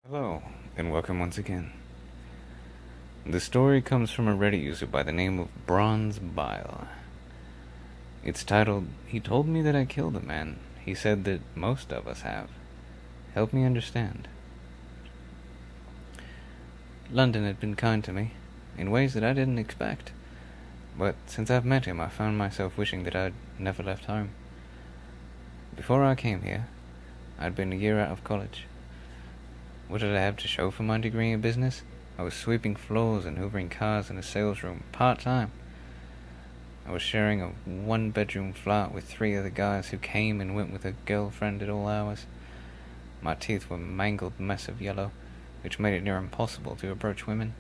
Hello, and welcome once again. The story comes from a Reddit user by the name of Bronze Bile. It's titled, "He Told Me That I Killed a Man. He Said That Most of Us Have. Help Me Understand." London had been kind to me, in ways that I didn't expect. But since I've met him, I found myself wishing that I'd never left home. Before I came here, I'd been a year out of college. What did I have to show for my degree in business? I was sweeping floors and hoovering cars in a sales room, part-time. I was sharing a one-bedroom flat with 3 other guys who came and went with a girlfriend at all hours. My teeth were a mangled mess of yellow, which made it near impossible to approach women.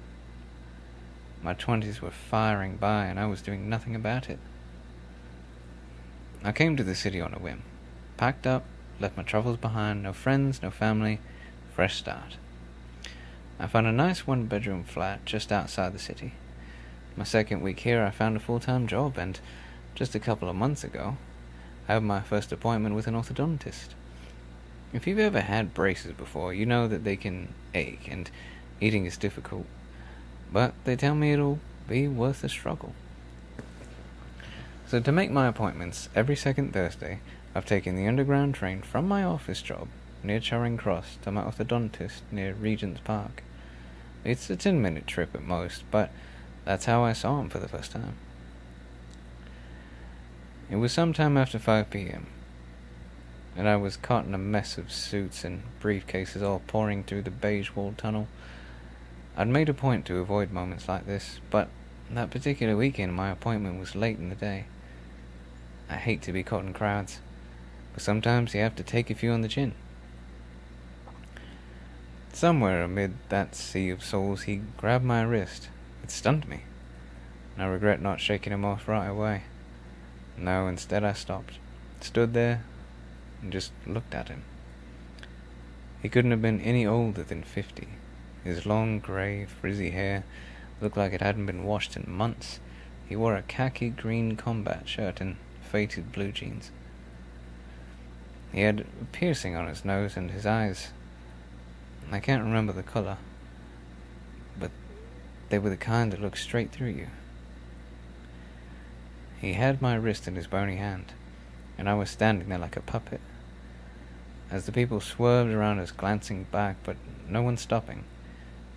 My 20s were firing by, and I was doing nothing about it. I came to the city on a whim. Packed up, left my troubles behind, no friends, no family, fresh start. I found a nice one-bedroom flat just outside the city. My second week here, I found a full-time job, and just a couple of months ago, I had my first appointment with an orthodontist. If you've ever had braces before, you know that they can ache, and eating is difficult. But they tell me it'll be worth the struggle. So to make my appointments every second Thursday, I've taken the underground train from my office job near Charing Cross to my orthodontist near Regent's Park. It's a 10-minute trip at most, but that's how I saw him for the first time. It was sometime after 5 p.m., and I was caught in a mess of suits and briefcases all pouring through the beige-walled tunnel. I'd made a point to avoid moments like this, but that particular weekend my appointment was late in the day. I hate to be caught in crowds, but sometimes you have to take a few on the chin. Somewhere amid that sea of souls, he grabbed my wrist. It stunned me, and I regret not shaking him off right away. No, instead I stopped, stood there, and just looked at him. He couldn't have been any older than 50. His long, grey, frizzy hair looked like it hadn't been washed in months. He wore a khaki green combat shirt and faded blue jeans. He had a piercing on his nose, and his eyes, I can't remember the colour, but they were the kind that looked straight through you. He had my wrist in his bony hand, and I was standing there like a puppet. As the people swerved around us, glancing back, but no one stopping,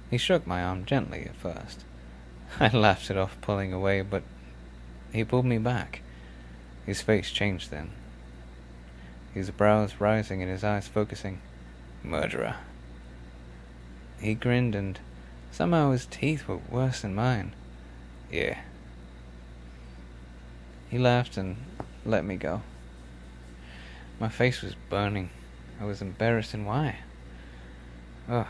he shook my arm gently at first. I laughed it off, pulling away, but he pulled me back. His face changed then, his brows rising and his eyes focusing. "Murderer." He grinned, and somehow his teeth were worse than mine. "Yeah." He laughed and let me go. My face was burning. I was embarrassed, and why? Ugh.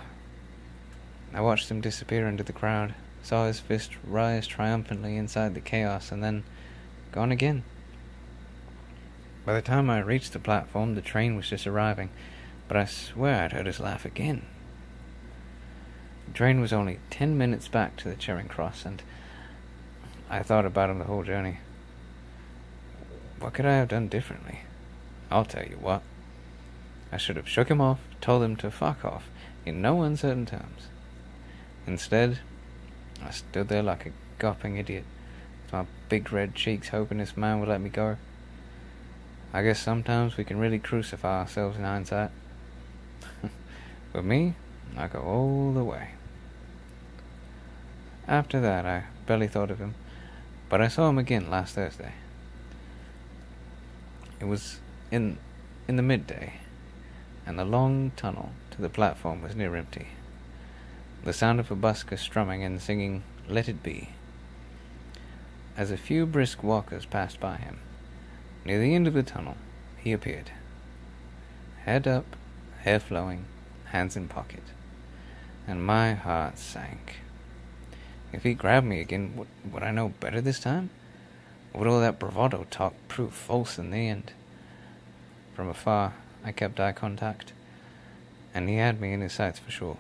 I watched him disappear into the crowd, saw his fist rise triumphantly inside the chaos, and then gone again. By the time I reached the platform, the train was just arriving, but I swear I'd heard his laugh again. The train was only 10 minutes back to the Charing Cross, and I thought about him the whole journey. What could I have done differently? I'll tell you what. I should have shook him off, told him to fuck off, in no uncertain terms. Instead, I stood there like a gawping idiot, with my big red cheeks, hoping this man would let me go. I guess sometimes we can really crucify ourselves in hindsight. With me, I go all the way. After that, I barely thought of him, but I saw him again last Thursday. It was in the midday, and the long tunnel to the platform was near empty. The sound of a busker strumming and singing "Let It Be." As a few brisk walkers passed by him, near the end of the tunnel, he appeared. Head up, hair flowing, hands in pocket, and my heart sank. If he grabbed me again, would I know better this time? Or would all that bravado talk prove false in the end? From afar, I kept eye contact, and he had me in his sights for sure.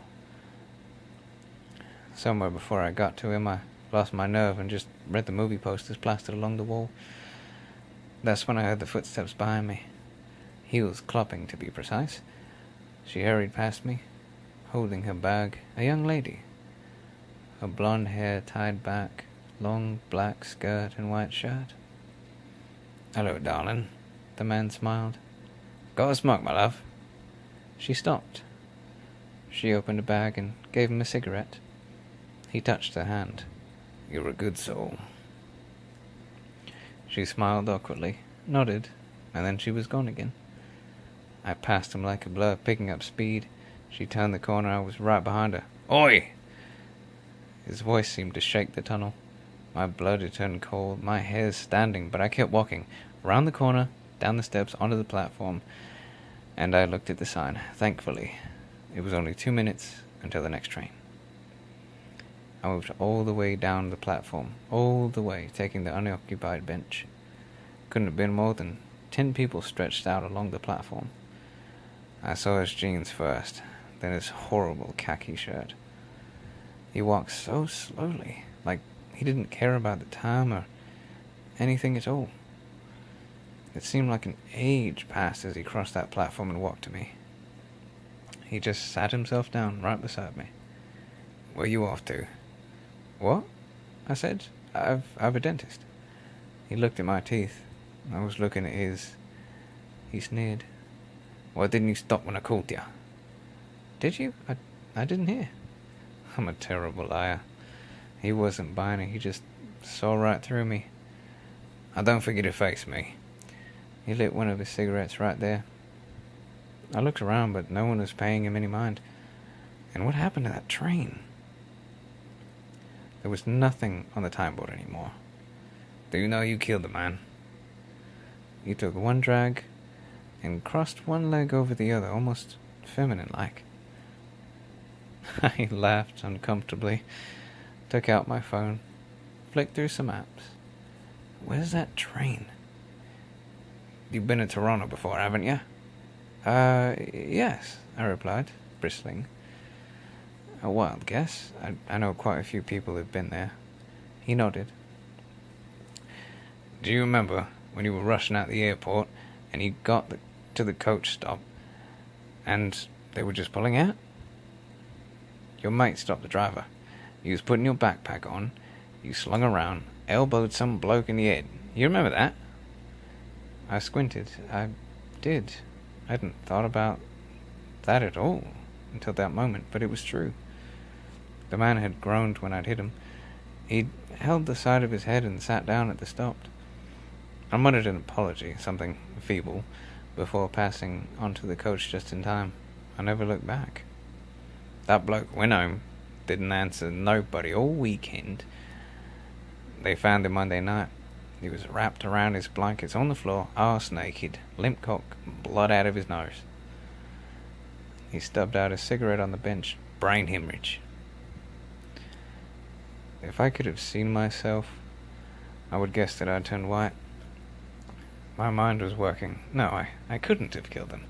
Somewhere before I got to him, I lost my nerve and just read the movie posters plastered along the wall. That's when I heard the footsteps behind me. Heels clopping, to be precise. She hurried past me. holding her bag, a young lady. Her blonde hair tied back, long black skirt and white shirt. "Hello, darling," the man smiled. "Got a smoke, my love?" She stopped. She opened a bag and gave him a cigarette. He touched her hand. "You're a good soul." She smiled awkwardly, nodded, and then she was gone again. I passed him like a blur, picking up speed. She turned the corner. I was right behind her. "Oi!" His voice seemed to shake the tunnel. My blood had turned cold, my hair standing, but I kept walking. Round the corner, down the steps, onto the platform, and I looked at the sign. Thankfully, it was only 2 minutes until the next train. I moved all the way down the platform, all the way, taking the unoccupied bench. Couldn't have been more than 10 people stretched out along the platform. I saw his jeans first, then his horrible khaki shirt. He walked so slowly, like he didn't care about the time or anything at all. It seemed like an age passed as he crossed that platform and walked to me. He just sat himself down right beside me. "Where you off to?" "What?" I said. I've a dentist." He looked at my teeth. I was looking at his. He sneered. "Why didn't you stop when I called you?" "Did you? I didn't hear." I'm a terrible liar. He wasn't buying it. He just saw right through me. "I don't forget to face me." He lit one of his cigarettes right there. I looked around, but no one was paying him any mind. And what happened to that train? There was nothing on the time board anymore. "Do you know you killed the man?" He took one drag and crossed one leg over the other, almost feminine-like. I laughed uncomfortably, took out my phone, flicked through some apps. Where's that train? "You've been to Toronto before, haven't you?" Yes, I replied, bristling. "A wild guess. I know quite a few people who've been there." He nodded. "Do you remember when you were rushing out the airport and you got to the coach stop and they were just pulling out? Your mate stopped the driver. You was putting your backpack on, you slung around, elbowed some bloke in the head. You remember that?" I squinted. I did. I hadn't thought about that at all until that moment, but it was true. The man had groaned when I'd hit him. He'd held the side of his head and sat down at the stop. I muttered an apology, something feeble, before passing onto the coach just in time. I never looked back. That bloke went home, didn't answer nobody all weekend. They found him Monday night. He was wrapped around his blankets on the floor, arse naked, limp cock, blood out of his nose. He stubbed out a cigarette on the bench. "Brain hemorrhage." If I could have seen myself, I would guess that I'd turned white. My mind was working. No, I couldn't have killed him.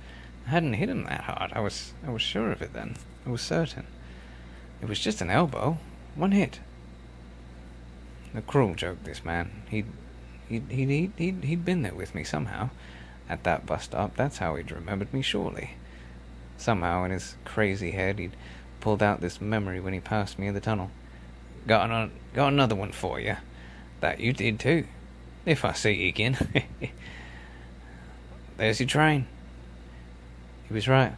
I hadn't hit him that hard. I was sure of it then. I was certain. It was just an elbow. One hit. A cruel joke, this man. He'd been there with me somehow. At that bus stop, that's how he'd remembered me, surely. Somehow, in his crazy head, he'd pulled out this memory when he passed me in the tunnel. Got another one for you. That you did too. If I see you again." "There's your train." He was right.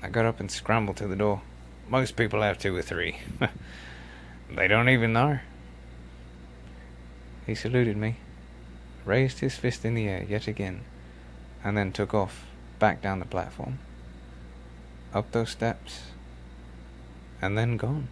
I got up and scrambled to the door. "Most people have 2 or 3. They don't even know." He saluted me, raised his fist in the air yet again, and then took off, back down the platform, up those steps, and then gone.